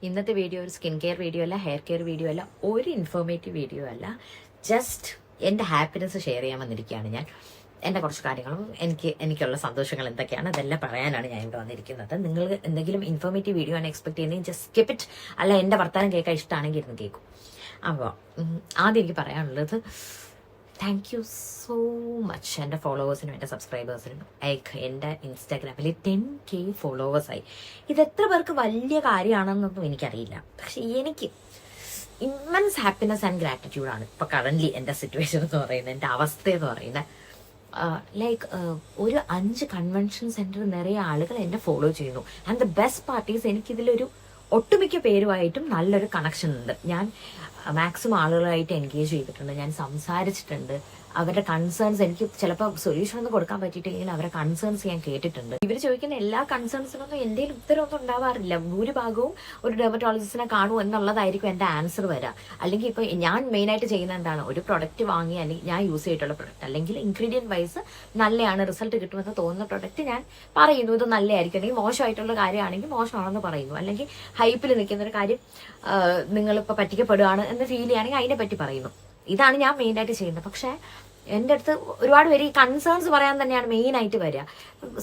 ഇന്നത്തെ വീഡിയോ ഒരു skin care video അല്ല, ഹെയർ കെയർ വീഡിയോ അല്ല, ഒരു ഇൻഫോർമേറ്റീവ് വീഡിയോ അല്ല. ജസ്റ്റ് എൻ്റെ ഹാപ്പിനെസ് ഷെയർ ചെയ്യാൻ വന്നിരിക്കുകയാണ് ഞാൻ. എൻ്റെ കുറച്ച് കാര്യങ്ങളും എനിക്കുള്ള സന്തോഷങ്ങൾ എന്തൊക്കെയാണ് അതെല്ലാം പറയാനാണ് ഞാൻ ഇവിടെ വന്നിരിക്കുന്നത്. നിങ്ങൾ എന്തെങ്കിലും ഇൻഫോർമേറ്റീവ് വീഡിയോ ആണ് എക്സ്പെക്ട് ചെയ്യുന്നത്, ജസ്റ്റ് സ്കിപ്പ് ഇറ്റ്. അല്ല, എൻ്റെ വർത്താനം കേൾക്കാൻ ഇഷ്ടമാണെങ്കിൽ ഇരുന്ന് കേൾക്കും. അപ്പോൾ ആദ്യം എനിക്ക് പറയാനുള്ളത്, താങ്ക് യു സോ മച്ച് എൻ്റെ ഫോളോവേഴ്സിനും എൻ്റെ സബ്സ്ക്രൈബേഴ്സിനും. എൻ്റെ ഇൻസ്റ്റാഗ്രാമിൽ 10K ഫോളോവേഴ്സായി. ഇത് എത്ര പേർക്ക് വലിയ കാര്യമാണെന്നൊന്നും എനിക്കറിയില്ല, പക്ഷെ എനിക്ക് ഇമ്മൻസ് ഹാപ്പിനെസ് ആൻഡ് ഗ്രാറ്റിറ്റ്യൂഡാണ് ഇപ്പോൾ കറൻ്റ്ലി എൻ്റെ സിറ്റുവേഷൻ എന്ന് പറയുന്നത്, എൻ്റെ അവസ്ഥ എന്ന് പറയുന്നത്. ലൈക്ക് ഒരു 5 കൺവെൻഷൻ സെൻറ്റർ നിറയെ ആളുകൾ എന്നെ ഫോളോ ചെയ്യുന്നു. ആൻഡ് ദ ബെസ്റ്റ് പാർട്ടീസ്, എനിക്കിതിലൊരു ഒട്ടുമിക്ക പേരുമായിട്ടും നല്ലൊരു കണക്ഷൻ ഉണ്ട്. ഞാൻ മാക്സിമം ആളുകളായിട്ട് എൻഗേജ് ചെയ്തിട്ടുണ്ട്, ഞാൻ സംസാരിച്ചിട്ടുണ്ട്. അവരുടെ കൺസേൺസ്, എനിക്ക് ചിലപ്പോൾ സൊല്യൂഷൻ ഒന്നും കൊടുക്കാൻ പറ്റിയിട്ടില്ലെങ്കിൽ അവരുടെ കൺസേൺസ് ഞാൻ കേട്ടിട്ടുണ്ട്. ഇവർ ചോദിക്കുന്ന എല്ലാ കൺസേൺസിനൊന്നും എൻ്റെ ഉത്തരവൊന്നും ഉണ്ടാവാറില്ല. ഭൂരിഭാഗവും ഒരു ഡെർമറ്റോളജിസ്റ്റിനെ കാണൂ എന്നുള്ളതായിരിക്കും എൻ്റെ ആൻസർ വരിക. അല്ലെങ്കിൽ ഇപ്പോൾ ഞാൻ മെയിനായിട്ട് ചെയ്യുന്ന എന്താണ്, ഒരു പ്രൊഡക്റ്റ് വാങ്ങി അല്ലെങ്കിൽ ഞാൻ യൂസ് ചെയ്തിട്ടുള്ള പ്രൊഡക്റ്റ് അല്ലെങ്കിൽ ഇൻഗ്രീഡിയൻറ്റ് വൈസ് നല്ലതാണ്, റിസൾട്ട് കിട്ടുമെന്ന് തോന്നുന്ന പ്രൊഡക്റ്റ് ഞാൻ പറയുന്നു, ഇത് നല്ലതായിരിക്കും. അല്ലെങ്കിൽ മോശമായിട്ടുള്ള കാര്യമാണെങ്കിൽ മോശമാണെന്ന് പറയുന്നു. അല്ലെങ്കിൽ ഹൈപ്പിൽ നിൽക്കുന്ന ഒരു കാര്യം നിങ്ങളിപ്പോൾ പറ്റിക്കപ്പെടുകയാണ് എന്ന് ഫീൽ ചെയ്യുകയാണെങ്കിൽ അതിനെ പറ്റി പറയുന്നു. ഇതാണ് ഞാൻ മെയിനായിട്ട് ചെയ്യുന്നത്. പക്ഷേ എൻ്റെ അടുത്ത് ഒരുപാട് പേര് ഈ കൺസേൺസ് പറയാൻ തന്നെയാണ് മെയിനായിട്ട് വരിക.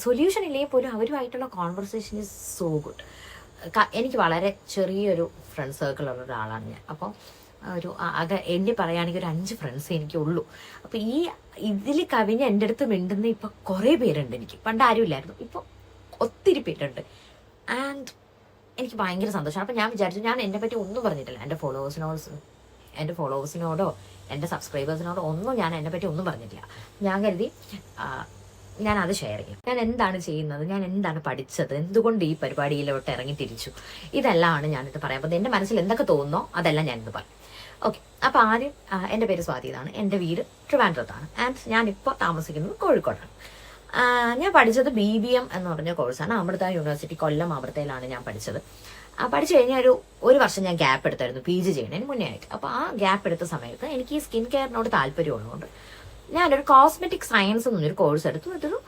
സൊല്യൂഷൻ ഇല്ലെങ്കിൽ പോലും അവരുമായിട്ടുള്ള കോൺവെർസേഷൻ ഈസ് സോ ഗുഡ്. എനിക്ക് വളരെ ചെറിയൊരു ഫ്രണ്ട് സർക്കിളുള്ള ഒരാളാണ് ഞാൻ. അപ്പോൾ ഒരു എന്നെ പറയുകയാണെങ്കിൽ ഒരു 5 ഫ്രണ്ട്സ് എനിക്കുള്ളൂ. അപ്പോൾ ഈ ഇതിൽ കവിഞ്ഞ് എൻ്റെ അടുത്ത് മിണ്ടുന്ന ഇപ്പോൾ കുറേ പേരുണ്ട്. എനിക്ക് പണ്ട് ആരുമില്ലായിരുന്നു, ഇപ്പോൾ ഒത്തിരി പേരുണ്ട്. ആൻഡ് എനിക്ക് ഭയങ്കര സന്തോഷമാണ്. അപ്പോൾ ഞാൻ വിചാരിച്ചു, ഞാൻ എന്നെ പറ്റി ഒന്നും പറഞ്ഞിട്ടില്ല. എൻ്റെ ഫോളോവേഴ്സിനോടോ എൻ്റെ സബ്സ്ക്രൈബേഴ്സിനോടോ ഒന്നും ഞാൻ എന്നെ പറ്റി ഒന്നും പറഞ്ഞിട്ടില്ല. ഞാൻ കരുതി ഞാനത് ഷെയർ ചെയ്യും. ഞാൻ എന്താണ് ചെയ്യുന്നത്, ഞാൻ എന്താണ് പഠിച്ചത്, എന്തുകൊണ്ട് ഈ പരിപാടിയിലോട്ട് ഇറങ്ങി തിരിച്ചു, ഇതെല്ലാമാണ് ഞാനിത് പറയാൻ പോകുന്നത്. എൻ്റെ മനസ്സിൽ എന്തൊക്കെ തോന്നുന്നോ അതെല്ലാം ഞാനിത് പറയും. ഓക്കെ, അപ്പോൾ ആദ്യം എൻ്റെ പേര് സ്വാതി എന്നാണ്. എൻ്റെ വീട് ട്രിവാൻഡ്രത്താണ്. ആൻഡ് ഞാനിപ്പോൾ താമസിക്കുന്നത് കോഴിക്കോടാണ്. ഞാൻ പഠിച്ചത് BBM എന്ന് പറഞ്ഞ കോഴ്സാണ്. അമൃത യൂണിവേഴ്സിറ്റി കൊല്ലം അമൃതയിലാണ് ഞാൻ പഠിച്ചത്. പഠിച്ചു കഴിഞ്ഞാൽ ഒരു വർഷം ഞാൻ ഗ്യാപ്പ് എടുത്തായിരുന്നു PG ചെയ്യുന്നതിന് മുന്നേ ആയിട്ട്. അപ്പോൾ ആ ഗ്യാപ്പ് എടുത്ത സമയത്ത് എനിക്ക് ഈ സ്കിൻ കെയറിനോട് താല്പര്യമുള്ളതുകൊണ്ട് ഞാനൊരു കോസ്മെറ്റിക് സയൻസ് എന്നൊരു കോഴ്സ് എടുത്തു. ഇതൊരു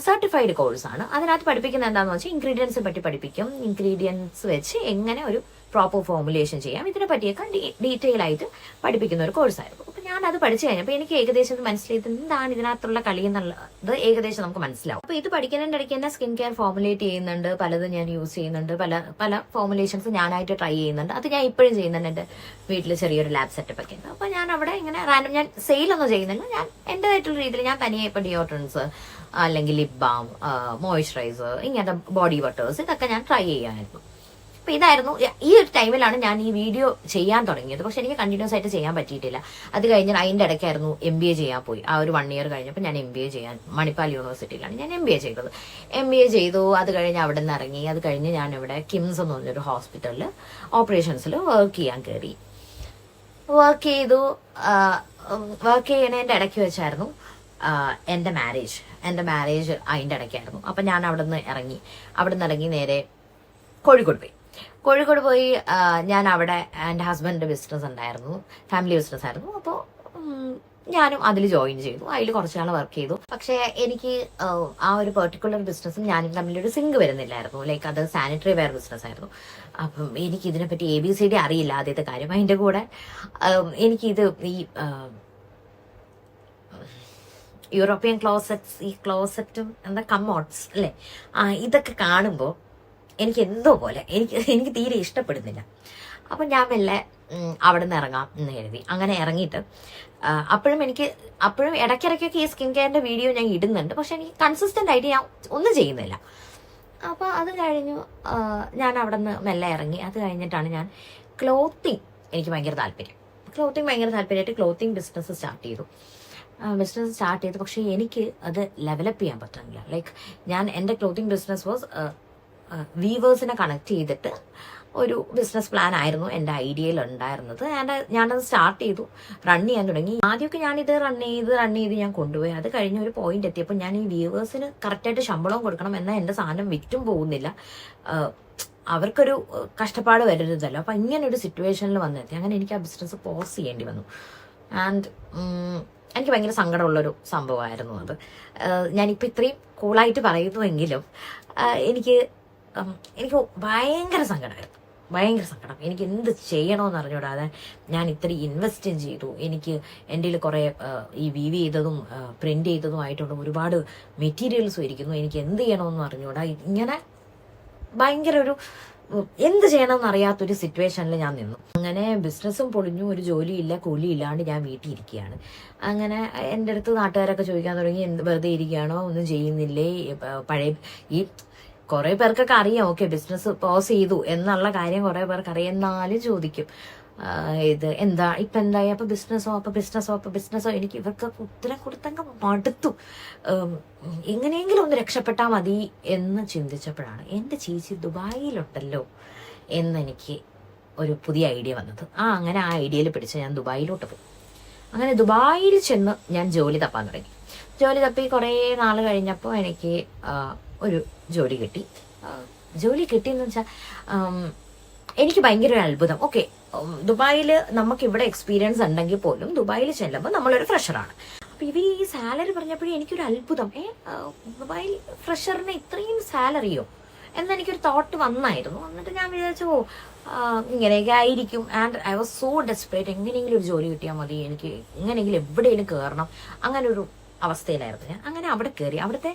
സർട്ടിഫൈഡ് കോഴ്സാണ്. അതിനകത്ത് പഠിപ്പിക്കുന്നത് എന്താണെന്ന് വെച്ചാൽ ഇൻഗ്രീഡിയൻസിനെ പറ്റി പഠിപ്പിക്കും. ഇൻഗ്രീഡിയൻസ് വെച്ച് എങ്ങനെ ഒരു പ്രോപ്പർ ഫോർമുലേഷൻ ചെയ്യാം, ഇതിനെ പറ്റിയൊക്കെ ഡീറ്റെയിൽ ആയിട്ട് പഠിപ്പിക്കുന്ന ഒരു കോഴ്സായിരുന്നു. അപ്പോൾ ഞാനത് പഠിച്ചു കഴിഞ്ഞപ്പോൾ എനിക്ക് ഏകദേശം മനസ്സിലായത് എന്താണ് ഇതിനകത്തുള്ള കളി എന്നുള്ളത് ഏകദേശം നമുക്ക് മനസ്സിലാവും. അപ്പോൾ ഇത് പഠിക്കുന്നതിൻ്റെ ഇടയ്ക്ക് തന്നെ സ്കിൻ കെയർ ഫോർമുലേറ്റ് ചെയ്യുന്നുണ്ട്, പലതും ഞാൻ യൂസ് ചെയ്യുന്നുണ്ട്, പല ഫോർമുലേഷൻസ് ഞാനായിട്ട് ട്രൈ ചെയ്യുന്നുണ്ട്. അത് ഞാൻ ഇപ്പോഴും ചെയ്യുന്നുണ്ട്. എൻ്റെ വീട്ടിൽ ചെറിയൊരു ലാബ് സെറ്റപ്പ് ഒക്കെ ഉണ്ട്. അപ്പോൾ ഞാൻ അവിടെ ഇങ്ങനെ റാൻഡം, ഞാൻ സെയിലൊന്നും ചെയ്യുന്നില്ല, ഞാൻ എൻ്റെതായിട്ടുള്ള രീതിയിൽ ഞാൻ തനിയെ ഇപ്പോൾ ഡിയോഡ്രൻസ് അല്ലെങ്കിൽ ലിപ് ബാം, മോയ്സ്ചറൈസർ, ഇങ്ങനത്തെ ബോഡി വാട്ടേഴ്സ് ഇതൊക്കെ ഞാൻ ട്രൈ ചെയ്യാമായിരുന്നു. അപ്പോൾ ഇതായിരുന്നു ഈ ഒരു ടൈമിലാണ് ഞാൻ ഈ വീഡിയോ ചെയ്യാൻ തുടങ്ങിയത്. പക്ഷെ എനിക്ക് കണ്ടിന്യൂസ് ആയിട്ട് ചെയ്യാൻ പറ്റിയിട്ടില്ല. അത് കഴിഞ്ഞ് അതിൻ്റെ ഇടയ്ക്കായിരുന്നു MBA ചെയ്യാൻ പോയി. ആ ഒരു 1 ഇയർ കഴിഞ്ഞപ്പോൾ ഞാൻ MBA ചെയ്യാൻ മണിപ്പാൽ യൂണിവേഴ്സിറ്റിയിലാണ് ഞാൻ MBA ചെയ്തത്. MBA ചെയ്തു. അത് കഴിഞ്ഞ് അവിടെ നിന്ന് ഇറങ്ങി. അത് കഴിഞ്ഞ് ഞാൻ ഇവിടെ കിംസ് എന്ന് പറഞ്ഞൊരു ഹോസ്പിറ്റലിൽ ഓപ്പറേഷൻസിൽ വർക്ക് ചെയ്യാൻ കയറി. വർക്ക് ചെയ്യണതിൻ്റെ ഇടയ്ക്ക് വെച്ചായിരുന്നു എൻ്റെ മാരേജ് അതിൻ്റെ ഇടയ്ക്കായിരുന്നു. അപ്പം ഞാൻ അവിടെ നിന്ന് ഇറങ്ങി നേരെ കോഴിക്കോട് പോയി. ഞാൻ അവിടെ എൻ്റെ ഹസ്ബൻഡിൻ്റെ ബിസിനസ് ഉണ്ടായിരുന്നു, ഫാമിലി ബിസിനസ് ആയിരുന്നു. അപ്പോൾ ഞാനും അതിൽ ജോയിൻ ചെയ്തു. അതിൽ കുറച്ച് നാൾ വർക്ക് ചെയ്തു. പക്ഷേ എനിക്ക് ആ ഒരു പെർട്ടിക്കുലർ ബിസിനസ്സും ഞാനും തമ്മിലൊരു സിങ്ക് വരുന്നില്ലായിരുന്നു. ലൈക്ക് അത് സാനിറ്ററി വെയർ ബിസിനസ് ആയിരുന്നു. അപ്പം എനിക്ക് ഇതിനെപ്പറ്റി ABCD അറിയില്ല ആദ്യത്തെ കാര്യം. അതിൻ്റെ കൂടെ എനിക്കിത് ഈ യൂറോപ്യൻ ക്ലോസറ്റ്സ്, ഈ ക്ലോസറ്റും എന്താ കമ്മോട്ട്സ് അല്ലേ, ഇതൊക്കെ കാണുമ്പോൾ എനിക്ക് എന്തോ പോലെ എനിക്ക് തീരെ ഇഷ്ടപ്പെടുന്നില്ല. അപ്പം ഞാൻ മെല്ലെ അവിടെ നിന്ന് ഇറങ്ങാം എന്ന് കരുതി. അങ്ങനെ ഇറങ്ങിയിട്ട് അപ്പോഴും ഇടയ്ക്കിടയ്ക്കൊക്കെ ഈ സ്കിൻ കെയറിൻ്റെ വീഡിയോ ഞാൻ ഇടുന്നുണ്ട്. പക്ഷെ എനിക്ക് കൺസിസ്റ്റൻ്റ് ആയിട്ട് ഞാൻ ഒന്നും ചെയ്യുന്നില്ല. അപ്പോൾ അത് കഴിഞ്ഞു ഞാൻ അവിടെ നിന്ന് മെല്ലെ ഇറങ്ങി. അത് കഴിഞ്ഞിട്ടാണ് ഞാൻ എനിക്ക് ഭയങ്കര താല്പര്യമായിട്ട് ക്ലോത്തിങ് ബിസിനസ് സ്റ്റാർട്ട് ചെയ്തു. പക്ഷേ എനിക്ക് അത് ഡെവലപ്പ് ചെയ്യാൻ പറ്റുന്നില്ല. ലൈക്ക് എൻ്റെ ക്ലോത്തിങ് ബിസിനസ് വാസ് വീവേഴ്സിനെ കണക്ട് ചെയ്തിട്ട് ഒരു ബിസിനസ് പ്ലാൻ ആയിരുന്നു എൻ്റെ ഐഡിയയിൽ ഉണ്ടായിരുന്നത്. ഞാനത് സ്റ്റാർട്ട് ചെയ്തു, റൺ ചെയ്യാൻ തുടങ്ങി. ആദ്യമൊക്കെ ഞാനിത് റൺ ചെയ്ത് ഞാൻ കൊണ്ടുപോയി. അത് കഴിഞ്ഞ ഒരു പോയിന്റ് എത്തിയപ്പോൾ ഞാൻ ഈ വ്യൂവേഴ്സിന് കറക്റ്റായിട്ട് ശമ്പളവും കൊടുക്കണം, എന്നാൽ എൻ്റെ സാധനം വിറ്റും പോകുന്നില്ല, അവർക്കൊരു കഷ്ടപ്പാട് വരരുതല്ലോ. അപ്പം ഇങ്ങനൊരു സിറ്റുവേഷനിൽ വന്നെത്തി. അങ്ങനെ എനിക്ക് ആ ബിസിനസ് പോസ് ചെയ്യേണ്ടി വന്നു. ആൻഡ് എനിക്ക് ഭയങ്കര സങ്കടമുള്ളൊരു സംഭവമായിരുന്നു അത്. ഞാനിപ്പോൾ ഇത്രയും കൂളായിട്ട് പറയുന്നുവെങ്കിലും എനിക്ക് ഭയങ്കര സങ്കടമായിരുന്നു. ഭയങ്കര സങ്കടം. എനിക്ക് എന്ത് ചെയ്യണമെന്ന് അറിഞ്ഞൂടാതെ ഞാൻ ഇത്രയും ഇൻവെസ്റ്റ് ചെയ്തു. എനിക്ക് എൻ്റെ കയ്യിൽ കുറേ ഈ വീവ് ചെയ്തതും പ്രിന്റ് ചെയ്തതുമായിട്ടുള്ള ഒരുപാട് മെറ്റീരിയൽസും ഇരിക്കുന്നു. എനിക്ക് എന്ത് ചെയ്യണമെന്ന് അറിഞ്ഞൂടാ. ഇങ്ങനെ ഭയങ്കര ഒരു എന്ത് ചെയ്യണമെന്ന് അറിയാത്തൊരു സിറ്റുവേഷനിൽ ഞാൻ നിന്നു. അങ്ങനെ ബിസിനസ്സും പൊളിഞ്ഞു, ഒരു ജോലിയില്ല, കൂലിയില്ലാണ്ട് ഞാൻ വീട്ടിൽ ഇരിക്കുകയാണ്. അങ്ങനെ എൻ്റെ അടുത്ത് നാട്ടുകാരൊക്കെ ചോദിക്കാൻ തുടങ്ങി, വെറുതെ ഇരിക്കുകയാണോ, ഒന്നും ചെയ്യുന്നില്ലേ? പഴയ ഈ കുറേ പേർക്കൊക്കെ അറിയാം, ഓക്കെ ബിസിനസ് പോസ് ചെയ്തു എന്നുള്ള കാര്യം കുറേ പേർക്ക് അറിയാം. എന്നാലും ചോദിക്കും ഇത് എന്താ ഇപ്പം എന്തായി, അപ്പം ബിസിനസ്സോ. എനിക്ക് ഇവർക്ക് ഉത്തരം കൊടുത്തങ്ങ് മടുത്തു. എങ്ങനെയെങ്കിലും ഒന്ന് രക്ഷപ്പെട്ടാൽ മതി എന്ന് ചിന്തിച്ചപ്പോഴാണ് എൻ്റെ ചേച്ചി ദുബായിലുണ്ടല്ലോ എന്നെനിക്ക് ഒരു പുതിയ ഐഡിയ വന്നത്. അങ്ങനെ ആ ഐഡിയയിൽ പിടിച്ച് ഞാൻ ദുബായിലോട്ട് പോയി. അങ്ങനെ ദുബായിൽ ചെന്ന് ഞാൻ ജോലി തപ്പാൻ തുടങ്ങി. ജോലി തപ്പി കുറേ നാൾ കഴിഞ്ഞപ്പോൾ എനിക്ക് ഒരു ജോലി കിട്ടി. ജോലി കിട്ടിയെന്ന് വെച്ചാൽ എനിക്ക് ഭയങ്കര ഒരു അത്ഭുതം. ഓക്കെ, ദുബായിൽ നമുക്കിവിടെ എക്സ്പീരിയൻസ് ഉണ്ടെങ്കിൽ പോലും ദുബായിൽ ചെല്ലുമ്പോൾ നമ്മളൊരു ഫ്രഷറാണ്. അപ്പം ഇവർ ഈ സാലറി പറഞ്ഞപ്പോഴേ എനിക്കൊരു അത്ഭുതം. ദുബായിൽ ഫ്രഷറിന് ഇത്രയും സാലറിയോ എന്നെനിക്കൊരു തോട്ട് വന്നായിരുന്നു. എന്നിട്ട് ഞാൻ വിചാരിച്ചു ഇങ്ങനെയൊക്കെ ആയിരിക്കും. And I was so desperate. എങ്ങനെയെങ്കിലും ഒരു ജോലി കിട്ടിയാൽ മതി, എനിക്ക് എങ്ങനെയെങ്കിലും എവിടെയെങ്കിലും കയറണം, അങ്ങനെ ഒരു അവസ്ഥയിലായിരുന്നു ഞാൻ. അങ്ങനെ അവിടെ കയറി. അവിടുത്തെ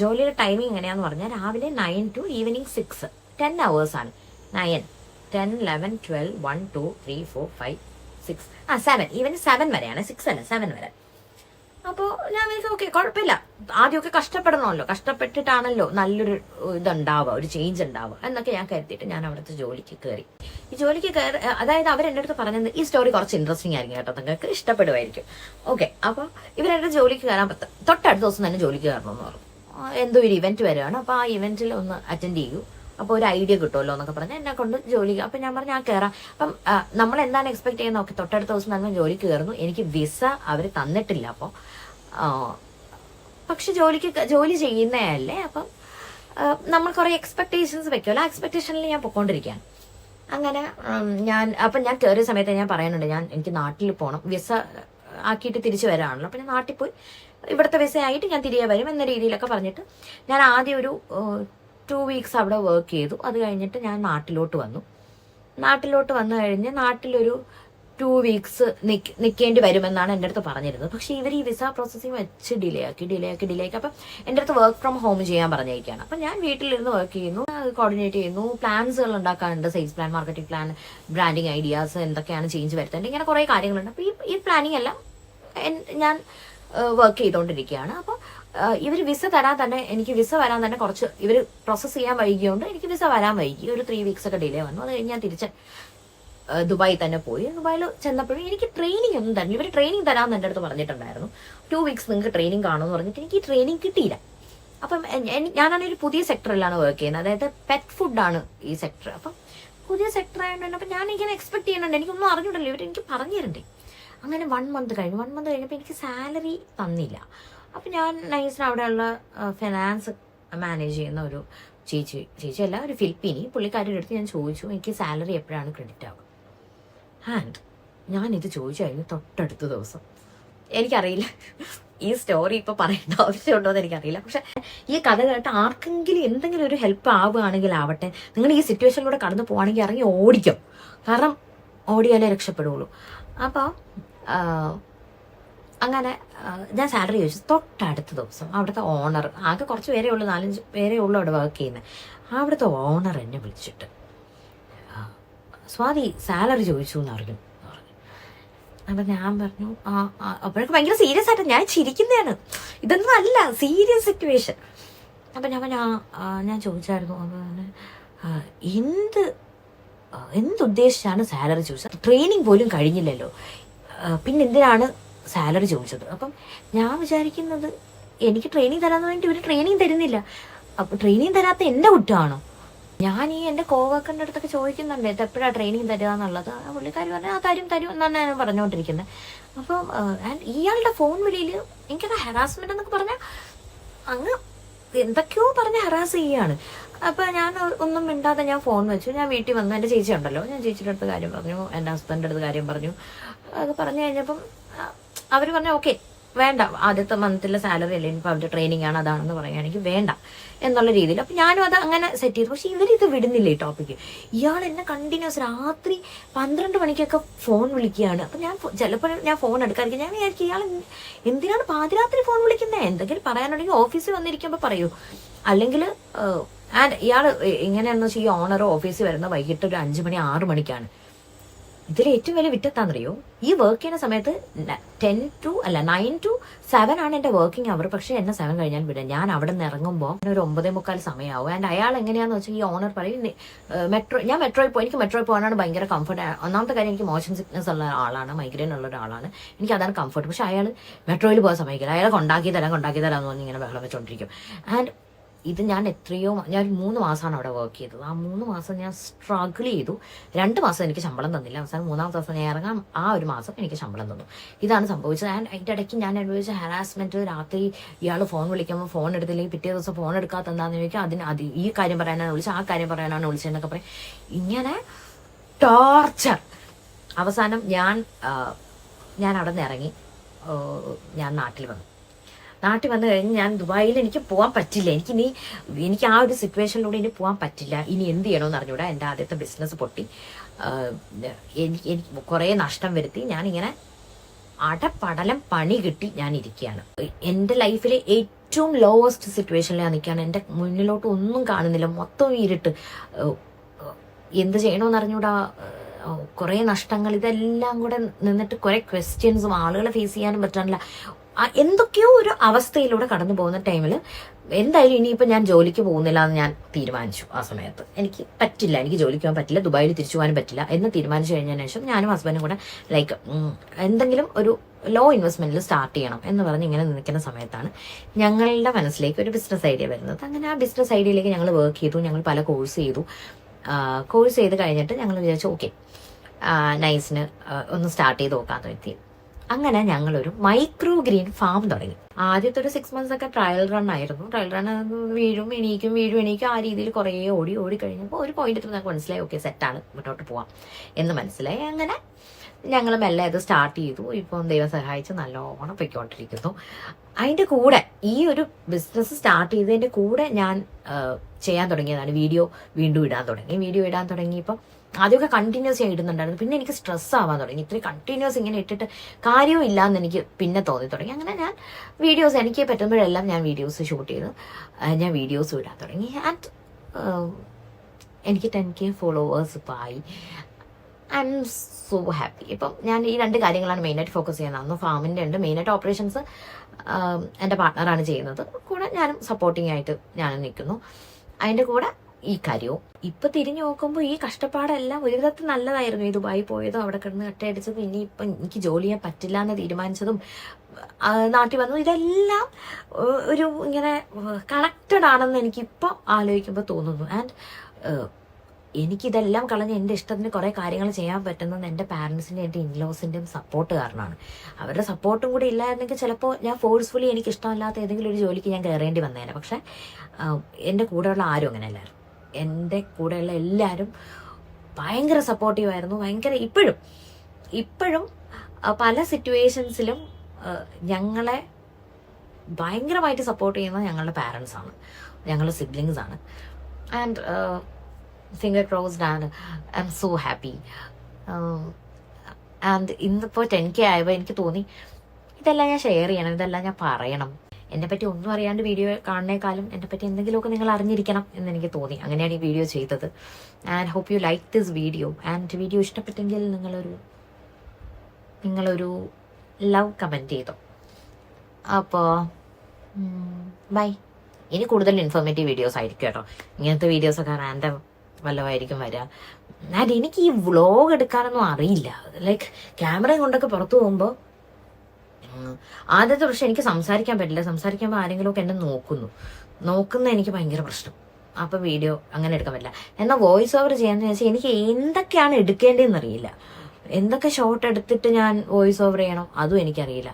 ജോലിയുടെ ടൈമിംഗ് എങ്ങനെയാന്ന് പറഞ്ഞാൽ രാവിലെ 9 to ഈവനിങ് 6, 10 hours ആണ്. 9, 10, 11, 12, 1, 2, 3, 4, 5, 6, 7, ഈവനിങ് 7 വരെയാണ്, 6 അല്ല 7 വരെ. അപ്പോൾ ഞാൻ വിചാരിച്ചു ഓക്കെ കുഴപ്പമില്ല, ആദ്യമൊക്കെ കഷ്ടപ്പെടണമല്ലോ, കഷ്ടപ്പെട്ടിട്ടാണല്ലോ നല്ലൊരു ഇതുണ്ടാവുക, ഒരു ചേഞ്ച് ഉണ്ടാവുക എന്നൊക്കെ ഞാൻ കരുതിയിട്ട് ഞാൻ അവിടുത്തെ ജോലിക്ക് കയറി. ഈ ജോലിക്ക് കയറി, അതായത് അവരെൻ്റെ അടുത്ത് പറഞ്ഞത് ഈ സ്റ്റോറി കുറച്ച് ഇൻട്രസ്റ്റിംഗ് ആയിരിക്കും കേട്ടോ, നിങ്ങൾക്ക് ഇഷ്ടപ്പെടുമായിരിക്കും. ഓക്കെ, അപ്പോൾ ഇവരെൻ്റെ ജോലിക്ക് കയറാൻ തൊട്ടടുത്ത ദിവസം തന്നെ ജോലിക്ക് കയറണമെന്ന് പറഞ്ഞു. എന്തോ ഒരു ഇവന്റ് വരികയാണ്, അപ്പോൾ ആ ഇവന്റിൽ ഒന്ന് അറ്റൻഡ് ചെയ്യൂ, അപ്പോൾ ഒരു ഐഡിയ കിട്ടുമല്ലോ എന്നൊക്കെ പറഞ്ഞ് എന്നെ കൊണ്ട് ജോലിക്ക്. അപ്പം ഞാൻ പറഞ്ഞു ഞാൻ കയറാം. അപ്പം നമ്മൾ എന്താണ് എക്സ്പെക്ട് ചെയ്യുന്നത്, ഓക്കെ തൊട്ടടുത്ത ദിവസം തന്നെ ജോലിക്ക് കയറുന്നു. എനിക്ക് വിസ അവർ തന്നിട്ടില്ല. അപ്പോൾ പക്ഷെ ജോലി ചെയ്യുന്നതല്ലേ, അപ്പം നമ്മൾ കുറേ എക്സ്പെക്ടേഷൻസ് വെക്കുമല്ലോ, ആ എക്സ്പെക്ടേഷനിൽ ഞാൻ പൊയ്ക്കൊണ്ടിരിക്കുകയാണ്. അങ്ങനെ ഞാൻ കയറിയ സമയത്ത് ഞാൻ പറയുന്നുണ്ട്, എനിക്ക് നാട്ടിൽ പോകണം, വിസ ആക്കിയിട്ട് തിരിച്ചു വരാണല്ലോ, അപ്പം ഞാൻ നാട്ടിൽ പോയി ഇവിടുത്തെ വിസ ആയിട്ട് ഞാൻ തിരികെ വരും എന്ന രീതിയിലൊക്കെ പറഞ്ഞിട്ട് ഞാൻ ആദ്യം ഒരു 2 weeks അവിടെ വർക്ക് ചെയ്തു. അത് കഴിഞ്ഞിട്ട് ഞാൻ നാട്ടിലോട്ട് വന്നു കഴിഞ്ഞ് നാട്ടിലൊരു 2 weeks നിൽക്കേണ്ടി വരുമെന്നാണ് എൻ്റെ അടുത്ത് പറഞ്ഞിരുന്നത്. പക്ഷേ ഇവർ ഈ വിസ പ്രോസസ്സിങ് വെച്ച് ഡിലേ ആക്കി. അപ്പം എൻ്റെ അടുത്ത് വർക്ക് ഫ്രം ഹോം ചെയ്യാൻ പറഞ്ഞിരിക്കുകയാണ്. അപ്പം ഞാൻ വീട്ടിലിരുന്ന് വർക്ക് ചെയ്യുന്നു, കോർഡിനേറ്റ് ചെയ്യുന്നു, പ്ലാൻസുകൾ ഉണ്ടാക്കാറുണ്ട്, sales plan, marketing plan, branding ideas, എന്തൊക്കെയാണ് ചേഞ്ച് വരുത്തേണ്ടത്, ഇങ്ങനെ കുറേ കാര്യങ്ങളുണ്ട്. അപ്പോൾ ഈ പ്ലാനിങ് എല്ലാം ഞാൻ വർക്ക് ചെയ്തുകൊണ്ടിരിക്കുകയാണ്. അപ്പോൾ ഇവർ എനിക്ക് വിസ വരാൻ തന്നെ കുറച്ച് ഇവർ പ്രോസസ്സ് ചെയ്യാൻ വൈകിയോണ്ട് എനിക്ക് വിസ വരാൻ വൈകി. ഒരു 3 weeks ഒക്കെ ഡിലേ വന്നു. അത് കഴിഞ്ഞ് ഞാൻ തിരിച്ച് ദുബായിൽ തന്നെ പോയി. ദുബായിൽ ചെന്നപ്പോഴും എനിക്ക് ട്രെയിനിങ് ഒന്നും തരണം, ഇവർ ട്രെയിനിങ് തരാമെന്ന് എൻ്റെ അടുത്ത് പറഞ്ഞിട്ടുണ്ടായിരുന്നു. 2 weeks നിങ്ങൾക്ക് ട്രെയിനിങ് കാണുമെന്ന് പറഞ്ഞിട്ട് എനിക്ക് ഈ ട്രെയിനിങ് കിട്ടിയില്ല. അപ്പം ഞാനാണെങ്കിൽ ഒരു പുതിയ സെക്ടറിലാണ് വർക്ക് ചെയ്യുന്നത്, അതായത് പെറ്റ് ഫുഡാണ് ഈ സെക്ടർ. അപ്പം പുതിയ സെക്ടർ ആയതുകൊണ്ട് അപ്പം ഞാനിങ്ങനെ എക്സ്പെക്ട് ചെയ്യുന്നുണ്ട്, എനിക്കൊന്നും അറിഞ്ഞിട്ടില്ല, ഇവർ എനിക്ക് പറഞ്ഞു തരണ്ടേ. അങ്ങനെ 1 month കഴിഞ്ഞപ്പോൾ എനിക്ക് സാലറി തന്നില്ല. അപ്പം ഞാൻ നൈസിന് അവിടെയുള്ള ഫിനാൻസ് മാനേജ് ചെയ്യുന്ന ഒരു ചേച്ചിയല്ല, ഒരു ഫിലിപ്പീനി പുള്ളിക്കാരുടെ അടുത്ത് ഞാൻ ചോദിച്ചു എനിക്ക് സാലറി എപ്പോഴാണ് ക്രെഡിറ്റ് ആവുക. ആൻഡ് ഞാനിത് ചോദിച്ചു കഴിഞ്ഞു തൊട്ടടുത്ത ദിവസം. എനിക്കറിയില്ല ഈ സ്റ്റോറി ഇപ്പോൾ പറയേണ്ട ആവശ്യമുണ്ടോ എന്ന് എനിക്കറിയില്ല. പക്ഷെ ഈ കഥ കേട്ട് ആർക്കെങ്കിലും എന്തെങ്കിലും ഒരു ഹെൽപ്പ് ആവുകയാണെങ്കിൽ ആവട്ടെ, നിങ്ങൾ ഈ സിറ്റുവേഷനിലൂടെ കടന്നു പോവുകയാണെങ്കിൽ ഇറങ്ങി ഓടിക്കും, കാരണം ഓടിയാലേ രക്ഷപ്പെടുകയുള്ളൂ. അപ്പോൾ അങ്ങനെ ഞാൻ സാലറി ചോദിച്ചു. തൊട്ടടുത്ത ദിവസം അവിടുത്തെ ഓണർ, ആകെ കുറച്ച് പേരേ ഉള്ളൂ, 4-5 പേരേ ഉള്ളൂ അവിടെ വർക്ക് ചെയ്യുന്നത്, അവിടുത്തെ ഓണർ എന്നെ വിളിച്ചിട്ട് സ്വാതി സാലറി ചോദിച്ചു എന്ന് പറഞ്ഞു. അപ്പം ഞാൻ പറഞ്ഞു അപ്പോഴൊക്കെ ഭയങ്കര സീരിയസ് ആയിട്ട് ഞാൻ ചിരിക്കുന്നതാണ്, ഇതൊന്നും അല്ല സീരിയസ് സിറ്റുവേഷൻ. അപ്പം ഞാൻ ചോദിച്ചായിരുന്നു. അപ്പം എന്തുദ്ദേശിച്ചാണ് സാലറി ചോദിച്ചത്, ട്രെയിനിങ് പോലും കഴിഞ്ഞില്ലല്ലോ, പിന്നെ എന്തിനാണ് സാലറി ചോദിച്ചത്? അപ്പം ഞാൻ വിചാരിക്കുന്നത് എനിക്ക് ട്രെയിനിങ് തരാമെന്ന് പറഞ്ഞിട്ട് ഇവർ ട്രെയിനിങ് തരുന്നില്ല. അപ്പം ട്രെയിനിങ് തരാത്ത എൻ്റെ കുറ്റമാണോ? ഞാൻ എൻ്റെ കോവർക്കറിൻ്റെ അടുത്തൊക്കെ ചോദിക്കുന്നുണ്ട് ഇത് എപ്പോഴാണ് ട്രെയിനിങ് തരിക എന്നുള്ളത്. പുള്ളിക്കാർ പറഞ്ഞാൽ തരും എന്നാണ് ഞാൻ പറഞ്ഞുകൊണ്ടിരിക്കുന്നത്. അപ്പം ഇയാളുടെ ഫോൺ വിളിയിൽ എനിക്കത് ഹറാസ്മെന്റ് എന്നൊക്കെ പറഞ്ഞാൽ അങ്ങ് എന്തൊക്കെയോ പറഞ്ഞ് ഹറാസ് ചെയ്യുകയാണ്. അപ്പം ഞാൻ ഒന്നും മിണ്ടാതെ ഞാൻ ഫോൺ വെച്ചു. ഞാൻ വീട്ടിൽ വന്നു, എൻ്റെ ചേച്ചി ഉണ്ടല്ലോ, ഞാൻ ചേച്ചിയുടെ അടുത്ത് കാര്യം പറഞ്ഞു, എൻ്റെ ഹസ്ബൻഡിൻ്റെ അടുത്ത് കാര്യം പറഞ്ഞു. അത് പറഞ്ഞു കഴിഞ്ഞപ്പം അവർ പറഞ്ഞു ഓക്കെ വേണ്ട, ആദ്യത്തെ മന്തിലെ സാലറി അല്ലേ, ഇനിയിപ്പോൾ അവരുടെ ട്രെയിനിങ് ആണ് അതാണെന്ന് പറയുകയാണെങ്കിൽ വേണ്ട എന്നുള്ള രീതിയിൽ. അപ്പം ഞാനും അത് അങ്ങനെ സെറ്റ് ചെയ്തു. പക്ഷെ ഇവരിത് വിടുന്നില്ല ഈ ടോപ്പിക്ക്. ഇയാൾ എന്നെ കണ്ടിന്യൂസ് രാത്രി 12 മണിക്കൊക്കെ ഫോൺ വിളിക്കുകയാണ്. അപ്പം ഞാൻ ചിലപ്പോൾ ഞാൻ ഫോൺ എടുക്കാതിരിക്കും. ഞാൻ വിചാരിക്കും ഇയാൾ എന്തിനാണ് പാതിരാത്രി ഫോൺ വിളിക്കുന്നത്? എന്തെങ്കിലും പറയാനുണ്ടെങ്കിൽ ഓഫീസിൽ വന്നിരിക്കുമ്പോൾ പറയൂ. അല്ലെങ്കിൽ ആൻഡ് ഇയാൾ എങ്ങനെയാണെന്ന് വെച്ചാൽ ഈ ഓണർ ഓഫീസിൽ വരുന്ന വൈകിട്ട് ഒരു 5 മണി 6 മണിക്കാണ്. ഇതിൽ ഏറ്റവും വലിയ വിറ്റത്താണെന്നറിയോ, ഈ വർക്ക് ചെയ്യുന്ന സമയത്ത് 9 to 7 ആണ് എൻ്റെ വർക്കിംഗ് അവർ. പക്ഷേ എന്നെ 7 കഴിഞ്ഞാൽ വിടാം. ഞാൻ അവിടെ നിന്ന് ഇറങ്ങുമ്പോൾ ഒരു 9:45 സമയമാവും. ആൻഡ് അയാൾ എങ്ങനെയാണെന്ന് വെച്ചാൽ ഈ ഓണർ പറയും ഞാൻ മെട്രോയിൽ പോയി, എനിക്ക് മെട്രോയിൽ പോകാനാണ് ഭയങ്കര കംഫർട്ട്. ഒന്നാമത്തെ കാര്യം എനിക്ക് മോഷൻ സിക്നസ് ഉള്ള ആളാണ്, മൈഗ്രെയിൻ ഉള്ള ഒരാളാണ്, എനിക്ക് അതാണ് കംഫർട്ട്. പക്ഷെ അയാൾ മെട്രോയിൽ പോകാൻ സമ്മതിക്കില്ല. അയാളെ കൊണ്ടാക്കി തരാം എന്ന് പറഞ്ഞ് ഇങ്ങനെ ബഹളം വെച്ചുകൊണ്ടിരിക്കും. ആൻഡ് ഇത് ഞാൻ 3 മാസമാണ് അവിടെ വർക്ക് ചെയ്തത്. ആ 3 മാസം ഞാൻ സ്ട്രഗിൾ ചെയ്തു. 2 മാസം എനിക്ക് ശമ്പളം തന്നില്ല. അവസാനം 3-ാമത്തെ ദിവസം ഞാൻ ഇറങ്ങാം, ആ ഒരു മാസം എനിക്ക് ശമ്പളം തന്നു. ഇതാണ് സംഭവിച്ചത്. ആൻഡ് അതിൻ്റെ ഇടയ്ക്ക് ഞാൻ അനുഭവിച്ച ഹരാസ്മെന്റ്. രാത്രി ഇയാൾ ഫോൺ വിളിക്കുമ്പോൾ ഫോൺ എടുത്തില്ലെങ്കിൽ പിറ്റേ ദിവസം ഫോൺ എടുക്കാത്തെന്താന്ന് ചോദിക്കുക. ഈ കാര്യം പറയാനാണ് വിളിച്ചത്, ആ കാര്യം പറയാനാണ് വിളിച്ചതെന്നൊക്കെ പറയും. ഇങ്ങനെ ടോർച്ചർ. അവസാനം ഞാൻ അവിടെ നിന്ന് ഇറങ്ങി. ഞാൻ നാട്ടിൽ വന്നു കഴിഞ്ഞ് ഞാൻ ദുബായിൽ എനിക്ക് പോകാൻ പറ്റില്ല. എനിക്ക് ആ ഒരു സിറ്റുവേഷനിലൂടെ ഇനി പോകാൻ പറ്റില്ല. ഇനി എന്ത് ചെയ്യണമെന്ന് അറിഞ്ഞൂടാ. എൻ്റെ ആദ്യത്തെ ബിസിനസ് പൊട്ടി. എനിക്ക് കുറേ നഷ്ടം വരുത്തി. ഞാനിങ്ങനെ അടപടലം പണി കിട്ടി ഞാൻ ഇരിക്കുകയാണ്. എൻ്റെ ലൈഫിലെ ഏറ്റവും ലോവസ്റ്റ് സിറ്റുവേഷനിൽ ഞാൻ നിൽക്കുകയാണ്. എൻ്റെ മുന്നിലോട്ട് ഒന്നും കാണുന്നില്ല, മൊത്തം ഇരുട്ട്. എന്ത് ചെയ്യണമെന്ന് അറിഞ്ഞൂടാ. കുറേ നഷ്ടങ്ങൾ, ഇതെല്ലാം കൂടെ നിന്നിട്ട് കുറേ ക്വസ്റ്റ്യൻസും ആളുകളെ ഫേസ് ചെയ്യാനും പറ്റാനില്ല. എന്തൊക്കെയോ ഒരു അവസ്ഥയിലൂടെ കടന്നു പോകുന്ന ടൈമിൽ എന്തായാലും ഇനിയിപ്പോൾ ഞാൻ ജോലിക്ക് പോകുന്നില്ല എന്ന് ഞാൻ തീരുമാനിച്ചു. ആ സമയത്ത് എനിക്ക് പറ്റില്ല, എനിക്ക് ജോലിക്ക് പോകാൻ പറ്റില്ല, ദുബായിൽ തിരിച്ചു പോകാൻ പറ്റില്ല എന്ന് തീരുമാനിച്ചു കഴിഞ്ഞതിന് ശേഷം ഞാനും ഹസ്ബൻഡും കൂടെ ലൈക്ക് എന്തെങ്കിലും ഒരു ലോ ഇൻവെസ്റ്റ്മെന്റിൽ സ്റ്റാർട്ട് ചെയ്യണം എന്ന് പറഞ്ഞ് ഇങ്ങനെ നിൽക്കുന്ന സമയത്താണ് ഞങ്ങളുടെ മനസ്സിലേക്ക് ഒരു ബിസിനസ് ഐഡിയ വരുന്നത്. അങ്ങനെ ആ ബിസിനസ് ഐഡിയയിലേക്ക് ഞങ്ങൾ വർക്ക് ചെയ്തു. ഞങ്ങൾ പല കോഴ്സ് ചെയ്ത് കഴിഞ്ഞിട്ട് ഞങ്ങൾ വിചാരിച്ചു ഓക്കെ നൈസിന് ഒന്ന് സ്റ്റാർട്ട് ചെയ്ത് നോക്കാമെന്ന് വെത്തി. അങ്ങനെ ഞങ്ങളൊരു മൈക്രോ ഗ്രീൻ ഫാം തുടങ്ങി. ആദ്യത്തെ ഒരു 6 months ഒക്കെ ട്രയൽ റൺ ആയിരുന്നു. ട്രയൽ റൺ വീഴും എണീക്കും ആ രീതിയിൽ കുറേ ഓടി കഴിഞ്ഞപ്പോൾ ഒരു പോയിന്റ് നമുക്ക് മനസ്സിലായി ഓക്കെ സെറ്റാണ്, മുന്നോട്ട് പോവാം എന്ന് മനസ്സിലായി. അങ്ങനെ ഞങ്ങൾ മെല്ലെ അത് സ്റ്റാർട്ട് ചെയ്തു. ഇപ്പം ദൈവം സഹായിച്ച് നല്ലോണം പൊയ്ക്കൊണ്ടിരിക്കുന്നു. അതിൻ്റെ കൂടെ ഈ ഒരു ബിസിനസ് സ്റ്റാർട്ട് ചെയ്തതിൻ്റെ കൂടെ ഞാൻ ചെയ്യാൻ തുടങ്ങിയതാണ് വീണ്ടും ഇടാൻ തുടങ്ങിയപ്പം ആദ്യമൊക്കെ കണ്ടിന്യൂസ് ആയി ഇടുന്നുണ്ടായിരുന്നു. പിന്നെ എനിക്ക് സ്ട്രെസ് ആവാൻ തുടങ്ങി. ഇത്രയും കണ്ടിന്യൂസ് ഇങ്ങനെ ഇട്ടിട്ട് കാര്യവും ഇല്ലാന്ന് എനിക്ക് പിന്നെ തോന്നി തുടങ്ങി. അങ്ങനെ ഞാൻ വീഡിയോസ് എനിക്ക് പറ്റുമ്പോഴെല്ലാം ഞാൻ വീഡിയോസ് ഷൂട്ട് ചെയ്ത് ഞാൻ വീഡിയോസ് ഇടാൻ തുടങ്ങി. ആൻഡ് എനിക്ക് 10K ഫോളോവേഴ്സ് ഇപ്പോൾ ആയി. I M so happy. ഇപ്പം ഞാൻ ഈ 2 കാര്യങ്ങളാണ് മെയിനായിട്ട് ഫോക്കസ് ചെയ്യുന്നത്. ഒന്ന് ഫാമിൻ്റെ ഉണ്ട്, മെയിനായിട്ട് ഓപ്പറേഷൻസ് എൻ്റെ പാർട്ട്ണറാണ് ചെയ്യുന്നത്, കൂടെ ഞാനും സപ്പോർട്ടിങ് ആയിട്ട് ഞാനും നിൽക്കുന്നു. അതിൻ്റെ കൂടെ ഈ കാര്യവും ഇപ്പൊ തിരിഞ്ഞു നോക്കുമ്പോൾ ഈ കഷ്ടപ്പാടെല്ലാം ഒരു വിധത്തിൽ നല്ലതായിരുന്നു. ഈ ദുബായി പോയതും അവിടെ കിടന്ന് കട്ടയടിച്ചതും ഇനിയിപ്പം എനിക്ക് ജോലി ചെയ്യാൻ പറ്റില്ല എന്ന് തീരുമാനിച്ചതും നാട്ടിൽ വന്നതും ഇതെല്ലാം ഒരു ഇങ്ങനെ കണക്റ്റഡ് ആണെന്ന് എനിക്കിപ്പോൾ ആലോചിക്കുമ്പോൾ തോന്നുന്നു. ആൻഡ് എനിക്കിതെല്ലാം കളഞ്ഞ് എൻ്റെ ഇഷ്ടത്തിന് കുറേ കാര്യങ്ങൾ ചെയ്യാൻ പറ്റുന്നത് എൻ്റെ പാരൻസിൻ്റെയും എൻ്റെ ഇൻലോസിൻ്റെയും സപ്പോർട്ട് കാരണമാണ്. അവരുടെ സപ്പോർട്ടും കൂടി ഇല്ലായിരുന്നെങ്കിൽ ചിലപ്പോൾ ഞാൻ ഫോഴ്സ്ഫുള്ളി എനിക്ക് ഇഷ്ടമല്ലാത്ത ഏതെങ്കിലും ഒരു ജോലിക്ക് ഞാൻ കയറേണ്ടി വന്നേനെ. പക്ഷേ എൻ്റെ കൂടെയുള്ള ആരും അങ്ങനെയല്ലായിരുന്നു. എൻ്റെ കൂടെയുള്ള എല്ലാവരും ഭയങ്കര സപ്പോർട്ടീവായിരുന്നു. ഇപ്പോഴും പല സിറ്റുവേഷൻസിലും ഞങ്ങളെ ഭയങ്കരമായിട്ട് സപ്പോർട്ട് ചെയ്യുന്നത് ഞങ്ങളുടെ പാരൻസാണ്, ഞങ്ങളുടെ സിബ്ലിങ്സാണ്. And finger crossed and I'm so happy. And ഇന്നിപ്പോൾ 10K ആയപ്പോൾ എനിക്ക് തോന്നി ഇതെല്ലാം ഞാൻ ഷെയർ ചെയ്യണം, ഇതെല്ലാം ഞാൻ പറയണം. എന്നെപ്പറ്റി ഒന്നും അറിയാണ്ട് വീഡിയോ കാണുന്നേക്കാളും എന്നെപ്പറ്റി എന്തെങ്കിലുമൊക്കെ നിങ്ങൾ അറിഞ്ഞിരിക്കണം എന്നെനിക്ക് തോന്നി. അങ്ങനെയാണ് ഈ വീഡിയോ ചെയ്തത്. And hope you like this video. And video ഇഷ്ടപ്പെട്ടെങ്കിൽ നിങ്ങളൊരു ലവ് കമൻറ്റ് ചെയ്തോ. അപ്പോൾ ബൈ. ഇനി കൂടുതൽ ഇൻഫോർമേറ്റീവ് വീഡിയോസ് ആയിരിക്കും കേട്ടോ. ഇങ്ങനത്തെ വീഡിയോസൊക്കെ റാൻഡം വല്ലതായിരിക്കും വരിക. ആൻഡ് എനിക്ക് ഈ വ്ളോഗ് എടുക്കാനൊന്നും അറിയില്ല. ലൈക്ക് ക്യാമറയും കൊണ്ടൊക്കെ പുറത്തു പോകുമ്പോൾ ആദ്യത്തെ പക്ഷെ എനിക്ക് സംസാരിക്കാൻ പറ്റില്ല. സംസാരിക്കുമ്പോൾ ആരെങ്കിലുമൊക്കെ എന്നെ നോക്കുന്ന എനിക്ക് ഭയങ്കര പ്രശ്നം. അപ്പം വീഡിയോ അങ്ങനെ എടുക്കാൻ പറ്റില്ല. എന്നാൽ വോയിസ് ഓവർ ചെയ്യാന്ന് വെച്ചാൽ എനിക്ക് എന്തൊക്കെയാണ് എടുക്കേണ്ടതെന്ന് അറിയില്ല. എന്തൊക്കെ ഷോട്ട് എടുത്തിട്ട് ഞാൻ വോയിസ് ഓവർ ചെയ്യണം അതും എനിക്കറിയില്ല.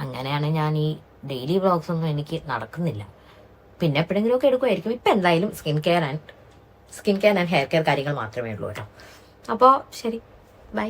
അങ്ങനെയാണ് ഞാൻ ഈ ഡെയിലി വ്ളോഗ്സ് ഒന്നും എനിക്ക് നടക്കുന്നില്ല. പിന്നെ എപ്പോഴെങ്കിലുമൊക്കെ എടുക്കുമായിരിക്കും. ഇപ്പം എന്തായാലും skin care and hair care കാര്യങ്ങൾ മാത്രമേ ഉള്ളൂ കേട്ടോ. അപ്പോൾ ശരി, ബൈ.